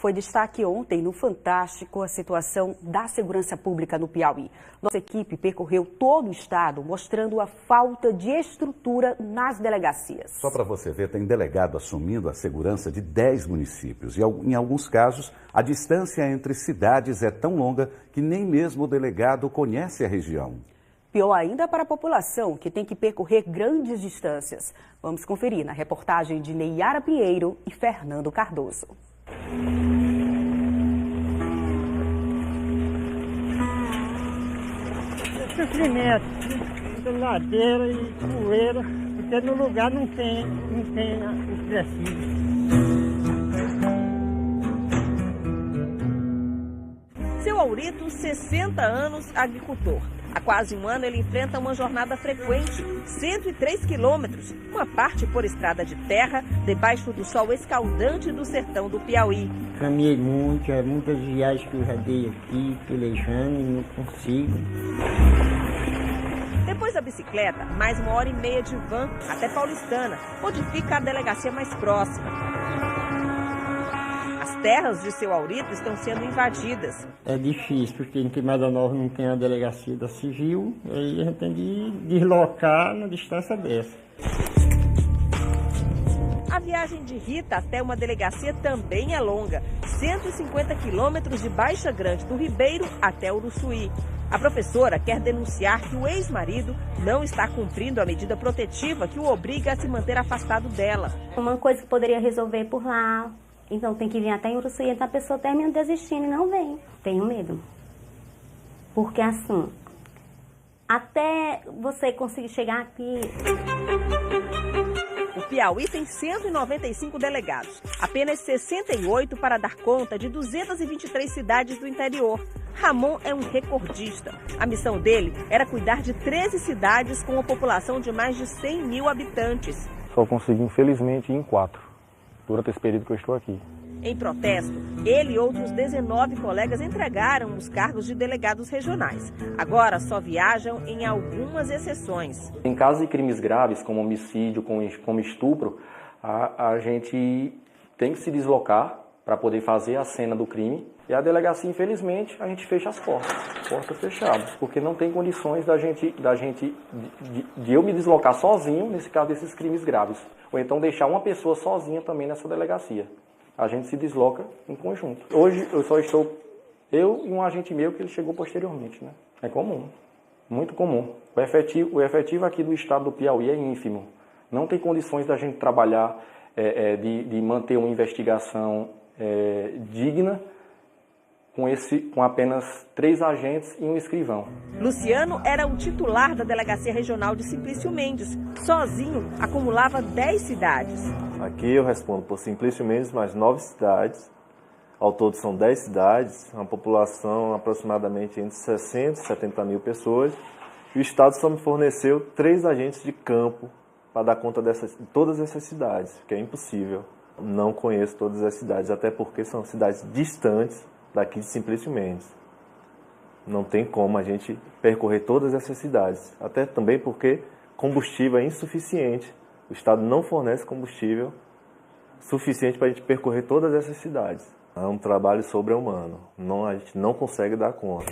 Foi destaque ontem no Fantástico a situação da segurança pública no Piauí. Nossa equipe percorreu todo o estado mostrando a falta de estrutura nas delegacias. Só para você ver, tem delegado assumindo a segurança de 10 municípios. E em alguns casos, a distância entre cidades é tão longa que nem mesmo o delegado conhece a região. Pior ainda para a população, que tem que percorrer grandes distâncias. Vamos conferir na reportagem de Neiara Pinheiro e Fernando Cardoso. Sofrimento, ladeira e poeira, porque no lugar não tem o preciso. Seu Aurito, 60 anos, agricultor. Há quase um ano ele enfrenta uma jornada frequente, 103 quilômetros, uma parte por estrada de terra, debaixo do sol escaldante do sertão do Piauí. Caminhei muito, muitas viagens que eu já dei aqui, pelejando e não consigo. Depois da bicicleta, mais 1h30 de van até Paulistana, onde fica a delegacia mais próxima. As terras de seu Aurito estão sendo invadidas. É difícil, porque em Queimada Nova não tem a delegacia da Civil, aí a gente tem de deslocar na distância dessa. A viagem de Rita até uma delegacia também é longa, 150 quilômetros de Baixa Grande do Ribeiro até Uruçuí. A professora quer denunciar que o ex-marido não está cumprindo a medida protetiva que o obriga a se manter afastado dela. Uma coisa que poderia resolver por lá, então tem que vir até em Uruçuí, então a pessoa termina desistindo e não vem. Tenho medo. Porque assim, até você conseguir chegar aqui... O Piauí tem 195 delegados, apenas 68 para dar conta de 223 cidades do interior. Ramon é um recordista. A missão dele era cuidar de 13 cidades com uma população de mais de 100 mil habitantes. Só consegui, infelizmente, ir em 4, durante esse período que eu estou aqui. Em protesto, ele e outros 19 colegas entregaram os cargos de delegados regionais. Agora só viajam em algumas exceções. Em casos de crimes graves, como homicídio, como estupro, a gente tem que se deslocar para poder fazer a cena do crime. E a delegacia, infelizmente, a gente fecha as portas fechadas, porque não tem condições de eu me deslocar sozinho, nesse caso desses crimes graves. Ou então deixar uma pessoa sozinha também nessa delegacia. A gente se desloca em conjunto. Hoje eu só estou, eu e um agente meu que ele chegou posteriormente, né? É comum, muito comum. O efetivo aqui do estado do Piauí é ínfimo. Não tem condições da gente trabalhar, de manter uma investigação digna com apenas 3 agentes e um escrivão. Luciano era o titular da Delegacia Regional de Simplício Mendes. Sozinho, acumulava 10 cidades. Aqui eu respondo por Simplício Mendes, mais 9 cidades. Ao todo são 10 cidades, uma população aproximadamente entre 60 e 70 mil pessoas. E o Estado só me forneceu 3 agentes de campo para dar conta de todas essas cidades, que é impossível. Não conheço todas as cidades, até porque são cidades distantes daqui de Simplício Mendes. Não tem como a gente percorrer todas essas cidades, até também porque combustível é insuficiente. O Estado não fornece combustível suficiente para a gente percorrer todas essas cidades. É um trabalho sobre-humano, a gente não consegue dar conta.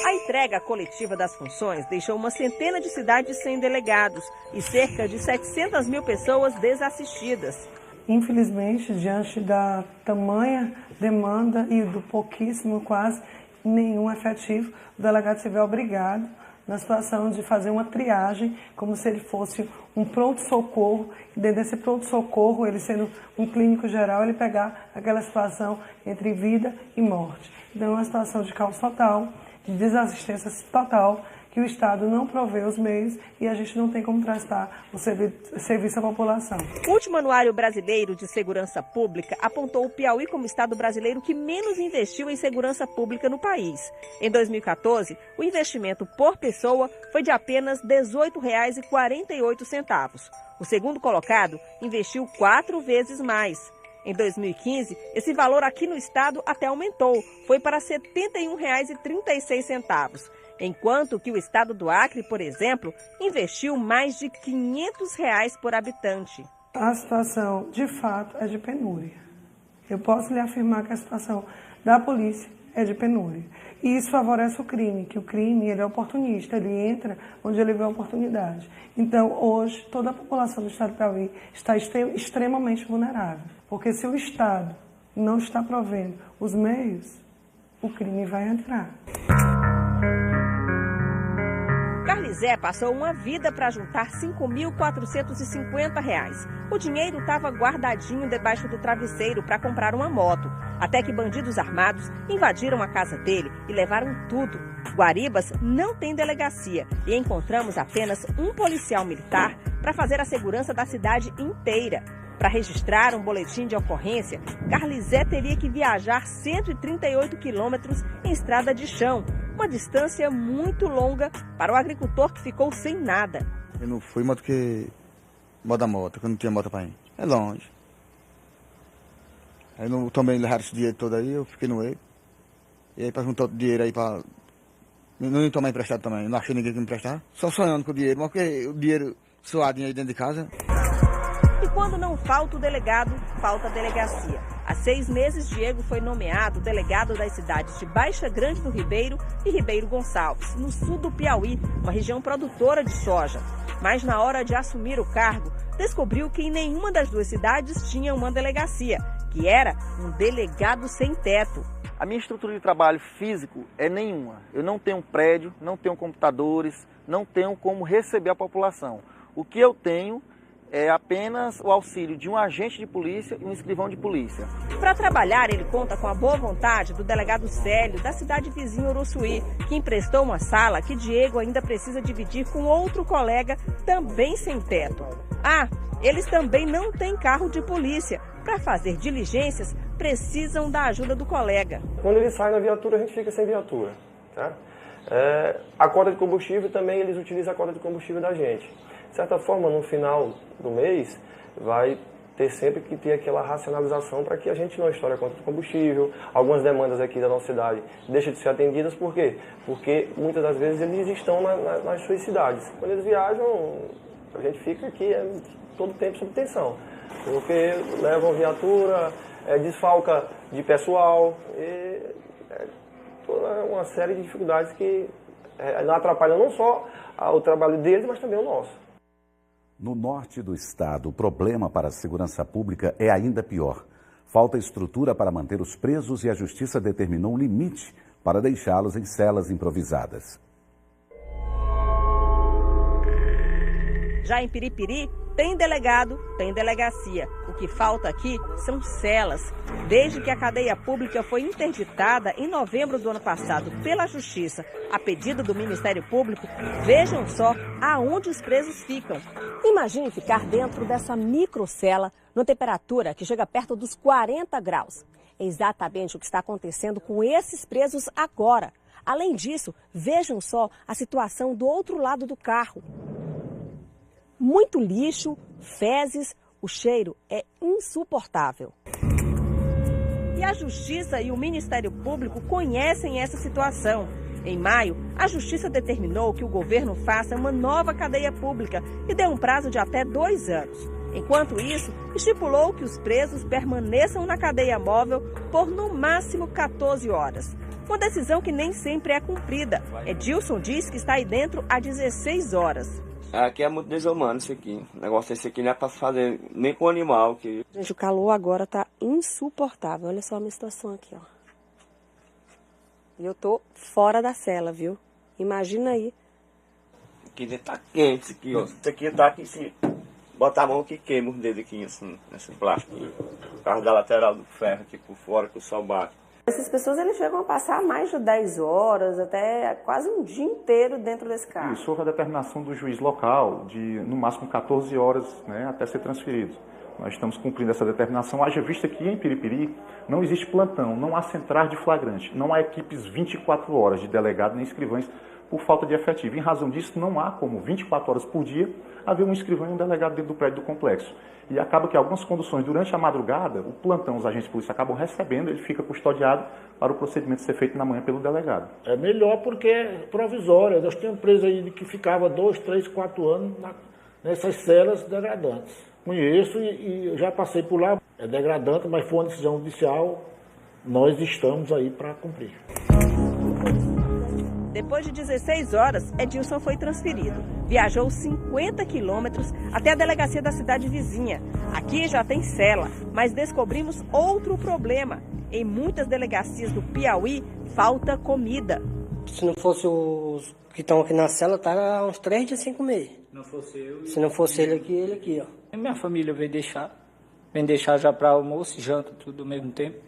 A entrega coletiva das funções deixou uma centena de cidades sem delegados e cerca de 700 mil pessoas desassistidas. Infelizmente, diante da tamanha demanda e do pouquíssimo, quase nenhum efetivo, o delegado se vê obrigado na situação de fazer uma triagem, como se ele fosse um pronto-socorro, e dentro desse pronto-socorro, ele sendo um clínico geral, ele pegar aquela situação entre vida e morte. Então é uma situação de caos total, de desassistência total, que o Estado não provê os meios e a gente não tem como prestar o serviço à população. O último Anuário Brasileiro de Segurança Pública apontou o Piauí como estado brasileiro que menos investiu em segurança pública no país. Em 2014, o investimento por pessoa foi de apenas R$ 18,48. O segundo colocado investiu 4 vezes mais. Em 2015, esse valor aqui no estado até aumentou, foi para R$ 71,36. Enquanto que o estado do Acre, por exemplo, investiu mais de R$ 500 por habitante. A situação, de fato, é de penúria. Eu posso lhe afirmar que a situação da polícia é de penúria. E isso favorece o crime, que o crime ele é oportunista, ele entra onde ele vê a oportunidade. Então, hoje, toda a população do estado do Piauí está extremamente vulnerável. Porque se o Estado não está provendo os meios, o crime vai entrar. Carlizé passou uma vida para juntar R$ 5.450. O dinheiro estava guardadinho debaixo do travesseiro para comprar uma moto. Até que bandidos armados invadiram a casa dele e levaram tudo. Guaribas não tem delegacia e encontramos apenas um policial militar para fazer a segurança da cidade inteira. Para registrar um boletim de ocorrência, Carlizé teria que viajar 138 quilômetros em estrada de chão. Uma distância muito longa para o agricultor que ficou sem nada. Eu não fui mais do que moda moto, que eu não tinha moto para ir. É longe. Aí não tomei levar esse dinheiro todo aí, eu fiquei no eco. E aí para juntar outro dinheiro aí para... Não ia tomar emprestado também, não achei ninguém que me emprestar. Só sonhando com o dinheiro, mas porque o dinheiro suadinho aí dentro de casa. E quando não falta o delegado, falta a delegacia. Há 6 meses, Diego foi nomeado delegado das cidades de Baixa Grande do Ribeiro e Ribeiro Gonçalves, no sul do Piauí, uma região produtora de soja. Mas na hora de assumir o cargo, descobriu que em nenhuma das duas cidades tinha uma delegacia, que era um delegado sem teto. A minha estrutura de trabalho físico é nenhuma. Eu não tenho prédio, não tenho computadores, não tenho como receber a população. O que eu tenho é apenas o auxílio de um agente de polícia e um escrivão de polícia. Para trabalhar, ele conta com a boa vontade do delegado Célio, da cidade vizinha Uruçuí, que emprestou uma sala que Diego ainda precisa dividir com outro colega, também sem teto. Eles também não têm carro de polícia. Para fazer diligências, precisam da ajuda do colega. Quando ele sai na viatura, a gente fica sem viatura. Tá? A cota de combustível também, eles utilizam a cota de combustível da gente. De certa forma, no final do mês, vai ter sempre que ter aquela racionalização para que a gente não estoure a conta de combustível. Algumas demandas aqui da nossa cidade deixam de ser atendidas, por quê? Porque muitas das vezes eles estão nas suas cidades. Quando eles viajam, a gente fica aqui todo o tempo sob tensão, porque levam viatura, desfalca de pessoal, toda uma série de dificuldades que atrapalham não só o trabalho deles, mas também o nosso. No norte do estado, o problema para a segurança pública é ainda pior. Falta estrutura para manter os presos e a justiça determinou um limite para deixá-los em celas improvisadas. Já em Piripiri, tem delegado, tem delegacia. O que falta aqui são celas. Desde que a cadeia pública foi interditada em novembro do ano passado pela Justiça, a pedido do Ministério Público, vejam só aonde os presos ficam. Imagine ficar dentro dessa microcela, numa temperatura que chega perto dos 40 graus. É exatamente o que está acontecendo com esses presos agora. Além disso, vejam só a situação do outro lado do carro. Muito lixo, fezes, o cheiro é insuportável. E a Justiça e o Ministério Público conhecem essa situação. Em maio, a Justiça determinou que o governo faça uma nova cadeia pública e deu um prazo de até 2 anos. Enquanto isso, estipulou que os presos permaneçam na cadeia móvel por no máximo 14 horas. Uma decisão que nem sempre é cumprida. Edilson diz que está aí dentro há 16 horas. Aqui é muito desumano isso aqui. O negócio desse aqui não é pra fazer nem com animal. Gente, o calor agora tá insuportável. Olha só a minha situação aqui, ó. E eu tô fora da cela, viu? Imagina aí. Aqui dentro tá quente isso aqui, ó. Isso aqui tá aqui, se botar a mão que queima os dedos aqui, assim, nesse plástico. Por causa da lateral do ferro aqui por fora, que o sol bate. Essas pessoas eles chegam a passar mais de 10 horas, até quase um dia inteiro dentro desse carro. Isso houve a determinação do juiz local de, no máximo, 14 horas, né, até ser transferido. Nós estamos cumprindo essa determinação, haja vista que em Piripiri não existe plantão, não há centrais de flagrante, não há equipes 24 horas de delegado nem escrivães por falta de efetivo. Em razão disso, não há como 24 horas por dia haver um escrivão e um delegado dentro do prédio do complexo. E acaba que algumas conduções, durante a madrugada, o plantão, os agentes de polícia acabam recebendo, ele fica custodiado para o procedimento ser feito na manhã pelo delegado. É melhor porque é provisória. Nós tínhamos preso aí que ficava 2, 3, 4 anos nessas celas degradantes. Conheço e eu já passei por lá. É degradante, mas foi uma decisão judicial. Nós estamos aí para cumprir. Depois de 16 horas, Edilson foi transferido. Viajou 50 quilômetros até a delegacia da cidade vizinha. Aqui já tem cela, mas descobrimos outro problema. Em muitas delegacias do Piauí, falta comida. Se não fosse os que estão aqui na cela, tá há uns 3 dias sem comer. Não fosse eu. Se não fosse ele aqui, ó. Minha família vem deixar já para almoço e janta, tudo ao mesmo tempo.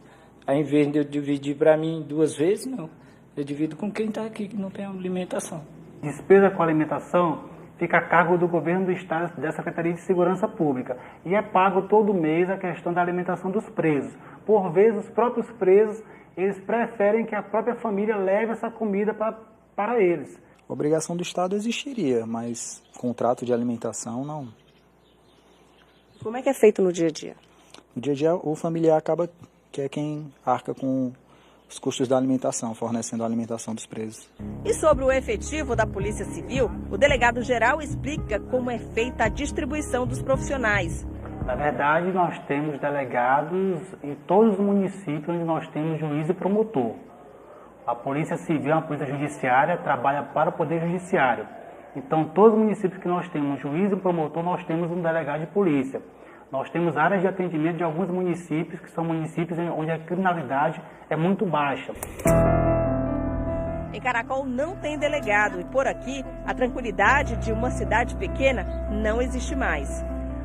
Aí, em vez de eu dividir para mim 2 vezes, não. Eu divido com quem está aqui, que não tem alimentação. Despesa com alimentação fica a cargo do governo do estado, da Secretaria de Segurança Pública. E é pago todo mês a questão da alimentação dos presos. Por vezes, os próprios presos, eles preferem que a própria família leve essa comida para eles. A obrigação do Estado existiria, mas contrato de alimentação, não. Como é que é feito no dia a dia? No dia a dia, o familiar acaba que é quem arca com os custos da alimentação, fornecendo a alimentação dos presos. E sobre o efetivo da Polícia Civil, o delegado-geral explica como é feita a distribuição dos profissionais. Na verdade, nós temos delegados em todos os municípios onde nós temos juiz e promotor. A Polícia Civil, a Polícia Judiciária, trabalha para o Poder Judiciário. Então, todos os municípios que nós temos juiz e promotor, nós temos um delegado de polícia. Nós temos áreas de atendimento de alguns municípios, que são municípios onde a criminalidade é muito baixa. Em Caracol não tem delegado e por aqui a tranquilidade de uma cidade pequena não existe mais.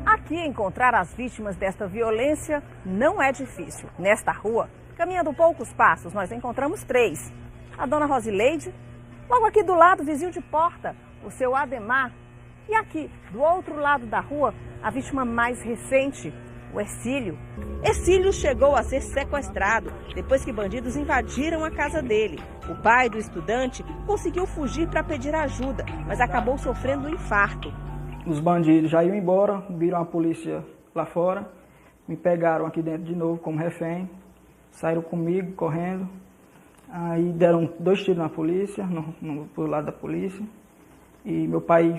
Aqui encontrar as vítimas desta violência não é difícil. Nesta rua, caminhando poucos passos, nós encontramos 3. A dona Rosileide, logo aqui do lado, vizinho de porta, o seu Ademar. E aqui, do outro lado da rua, a vítima mais recente, o Ercílio. Ercílio chegou a ser sequestrado depois que bandidos invadiram a casa dele. O pai do estudante conseguiu fugir para pedir ajuda, mas acabou sofrendo um infarto. Os bandidos já iam embora, viram a polícia lá fora, me pegaram aqui dentro de novo como refém, saíram comigo correndo, aí deram 2 tiros na polícia, pro lado da polícia. E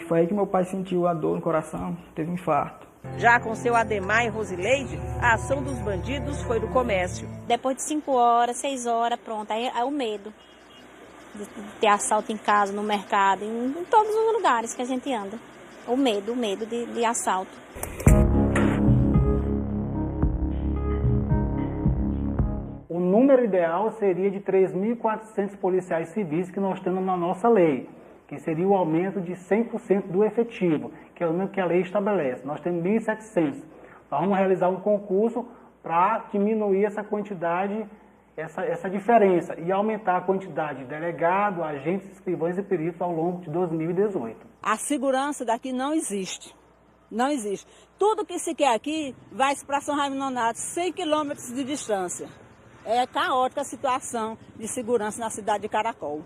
foi aí que meu pai sentiu a dor no coração, teve um infarto. Já com seu Ademar e Rosileide, a ação dos bandidos foi do comércio. Depois de 5 horas, 6 horas, pronto, aí é o medo de ter assalto em casa, no mercado, em todos os lugares que a gente anda. O medo de assalto. O número ideal seria de 3.400 policiais civis que nós temos na nossa lei, que seria o aumento de 100% do efetivo, que é o número que a lei estabelece. Nós temos 1.700. Nós vamos realizar um concurso para diminuir essa quantidade, essa diferença, e aumentar a quantidade de delegado, agentes, escrivães e peritos ao longo de 2018. A segurança daqui não existe. Não existe. Tudo que se quer aqui vai para São Raimundo Nonato, 100 quilômetros de distância. É caótica a situação de segurança na cidade de Caracol.